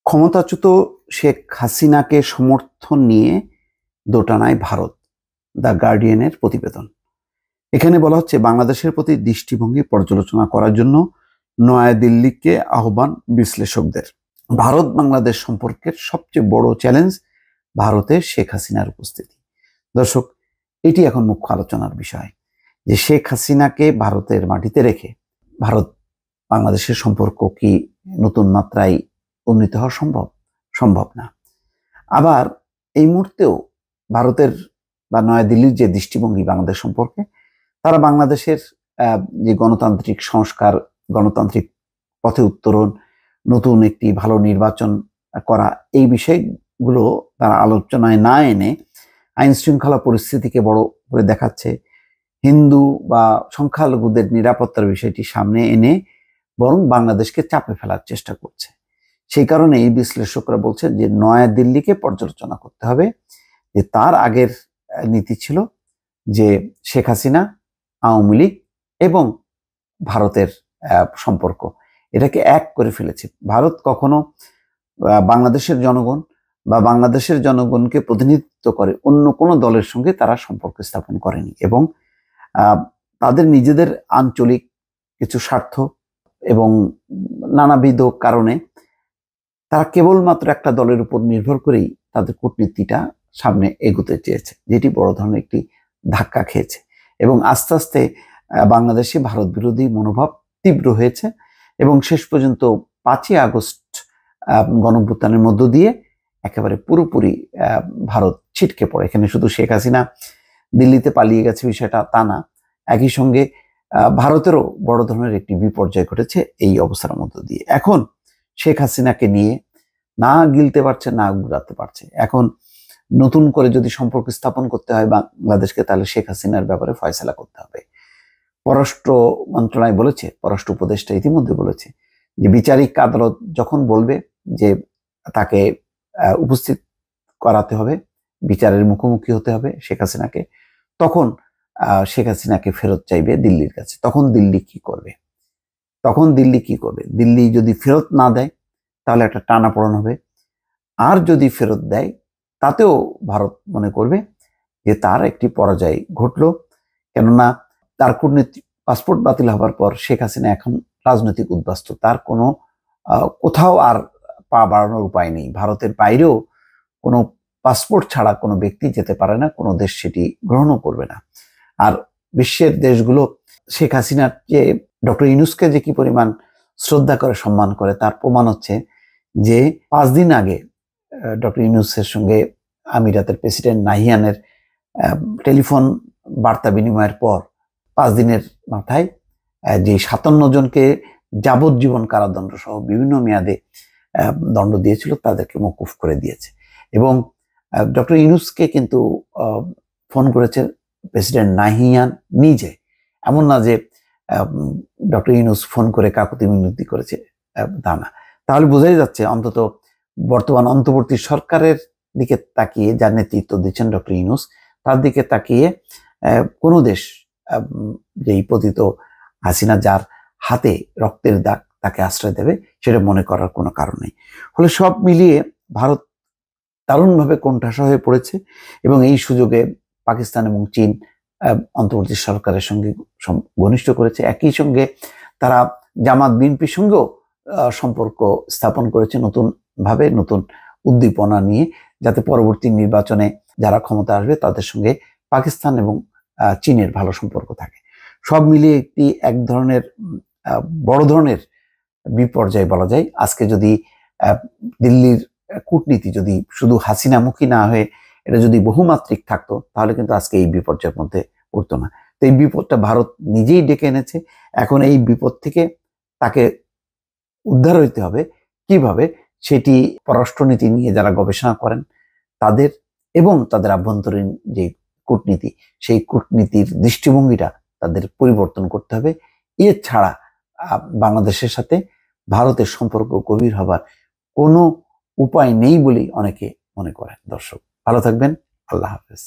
ক্ষমতাচ্যুত শেখ হাসিনাকে সমর্থন নিয়ে দোটানায় ভারত, দ্য গার্ডিয়ানের প্রতিবেদন। এখানে বলা হচ্ছে বাংলাদেশের প্রতি দৃষ্টিভঙ্গি পর্যালোচনা করার জন্য নয়াদিল্লিকে আহ্বান বিশ্লেষকদের। ভারত বাংলাদেশ সম্পর্কের সবচেয়ে বড় চ্যালেঞ্জ ভারতে শেখ হাসিনার উপস্থিতি। দর্শক, এটি এখন মুখ্য আলোচনার বিষয় যে শেখ হাসিনাকে ভারতের মাটিতে রেখে ভারত বাংলাদেশের সম্পর্ক কি নতুন মাত্রায় উন্নীত হওয়া সম্ভব? সম্ভব না। আবার এই মুহূর্তেও ভারতের বা নয়াদিল্লির যে দৃষ্টিভঙ্গি বাংলাদেশ সম্পর্কে, তারা বাংলাদেশের যে গণতান্ত্রিক সংস্কার, গণতান্ত্রিক পথে উত্তরণ, নতুন একটি ভালো নির্বাচন করা, এই বিষয়গুলো তারা আলোচনায় না এনে আইন শৃঙ্খলা পরিস্থিতিকে বড় করে দেখাচ্ছে, হিন্দু বা সংখ্যালঘুদের নিরাপত্তার বিষয়টি সামনে এনে বরং বাংলাদেশকে চাপে ফেলার চেষ্টা করছে। সেই কারণে এই বিশ্লেষকরা বলছেন যে নয়াদিল্লিকে পর্যালোচনা করতে হবে যে তার আগের নীতি ছিল যে শেখ হাসিনা, আওয়ামী লীগ এবং ভারতের সম্পর্ক, এটাকে এক করে ফেলেছে। ভারত কখনো বাংলাদেশের জনগণ বা বাংলাদেশের জনগণকে প্রতিনিধিত্ব করে অন্য কোনো দলের সঙ্গে তারা সম্পর্ক স্থাপন করেনি এবং তাদের নিজেদের আঞ্চলিক কিছু স্বার্থ এবং নানাবিধ কারণে তারা কেবলমাত্র একটা দলের উপর নির্ভর করেই তাদের কূটনীতিটা সামনে এগোতে চেয়েছে, যেটি বড় ধরনের একটি ধাক্কা খেয়েছে এবং আস্তে আস্তে বাংলাদেশে ভারত বিরোধী মনোভাব তীব্র হয়েছে এবং শেষ পর্যন্ত 5ই আগস্ট গণঅভ্যুত্থানের মধ্য দিয়ে একেবারে পুরোপুরি ভারত ছিটকে পড়ে। এখানে শুধু শেখ হাসিনা দিল্লিতে পালিয়ে গেছে বিষয়টা তা না, একই সঙ্গে ভারতেরও বড় ধরনের একটি বিপর্যয় ঘটেছে এই অবস্থার মধ্য দিয়ে। এখন শেখ হাসিনাকে নিয়ে না গিলতে পারছে, না ঘুরাতে পারছে। এখন নতুন করে যদি সম্পর্ক স্থাপন করতে হয় বাংলাদেশকে, তাহলে শেখ হাসিনার ব্যাপারে ফয়সালা করতে হবে। পররাষ্ট্র মন্ত্রণালয় বলেছে, পররাষ্ট্র উপদেষ্টা ইতিমধ্যে বলেছে যে বিচারিক আদালত যখন বলবে যে তাকে উপস্থিত করাতে হবে, বিচারের মুখোমুখি হতে হবে শেখ হাসিনাকে, তখন শেখ হাসিনাকে ফেরত চাইবে দিল্লির কাছে। তখন দিল্লি কি করবে? দিল্লি যদি ফেরত না দেয় তাহলে একটা টানাপোড়েন হবে, আর যদি ফেরত দেয় তাতেও ভারত মনে করবে যে তার একটি পরাজয় ঘটলো। কেননা তার কূটনীতিক পাসপোর্ট বাতিল হবার পর শেখ হাসিনা এখন রাজনৈতিক উদ্বাস্তু, তার কোনো কোথাও আর পা বাড়ানোর উপায় নেই। ভারতের বাইরেও কোনো পাসপোর্ট ছাড়া কোনো ব্যক্তি যেতে পারে না, কোনো দেশ সেটি গ্রহণও করবে না। আর বিশ্বের দেশগুলো শেখ হাসিনার যে ডক্টর ইউনূসকে যে কি পরিমাণ শ্রদ্ধা করে, সম্মান করে, তার প্রমাণ হচ্ছে যে 5 দিন আগে ডক্টর ইউনূসের সঙ্গে আমিরাতের প্রেসিডেন্ট নাহিয়ানের টেলিফোন বার্তা বিনিময়ের পর 5 দিনের মাথায় যে 57 জনকে যাবজ্জীবন কারাদণ্ড সহ বিভিন্ন মেয়াদে দণ্ড দিয়েছিল তাদেরকে মওকুফ করে দিয়েছে। এবং ডক্টর ইউনূসকে কিন্তু ফোন করেছে প্রেসিডেন্ট নাহিয়ান নিজে, এমন না যে ডক্টর ইউনূস ফোন করে কাকুতি মিনতি করেছে, তা না। তাহলে বোঝাই যাচ্ছে অন্তত বর্তমান অন্তর্বর্তী সরকারের দিকে তাকিয়ে, যার নেতৃত্ব দিচ্ছেন ডক্টর ইউনূস, তার দিকে তাকিয়ে কোনো দেশ যেই পতিত হাসিনা, যার হাতে রক্তের দাগ, তাকে আশ্রয় দেবে সেটা মনে করার কোনো কারণ নেই। ফলে সব মিলিয়ে ভারত দারুণভাবে কোণঠাসা হয়ে পড়েছে এবং এই সুযোগে পাকিস্তান এবং চীন অন্তর্বর্তী সরকারের সঙ্গে ঘনিষ্ঠ করেছে। একই সঙ্গে তারা জামাত বিএনপির সঙ্গেও সম্পর্ক স্থাপন করেছে নতুন ভাবে, নতুন উদ্দীপনা নিয়ে, যাতে পরবর্তী নির্বাচনে যারা ক্ষমতা আসবে তাদের সঙ্গে পাকিস্তান এবং চীনের ভালো সম্পর্ক থাকে। সব মিলিয়ে একটি এক ধরনের বড় ধরনের বিপর্যয় বলা যায়। আজকে যদি দিল্লির কূটনীতি যদি শুধু হাসিনামুখী না হয়ে এটা যদি বহুমাত্রিক থাকতো, তাহলে কিন্তু আজকে এই বিপর্যয়ের মধ্যে পড়তো না। তো এই বিপদটা ভারত নিজেই ডেকে এনেছে। এখন এই বিপদ থেকে তাকে উদ্ধার হইতে হবে কিভাবে, সেটি পররাষ্ট্রনীতি নিয়ে যারা গবেষণা করেন তাদের এবং তাদের আভ্যন্তরীণ যে কূটনীতি, সেই কূটনীতির দৃষ্টিভঙ্গিটা তাদের পরিবর্তন করতে হবে। এছাড়া বাংলাদেশের সাথে ভারতের সম্পর্ক গভীর হবার কোনো উপায় নেই বলেই অনেকে মনে করেন। দর্শক, ভালো থাকবেন। আল্লাহ হাফেজ।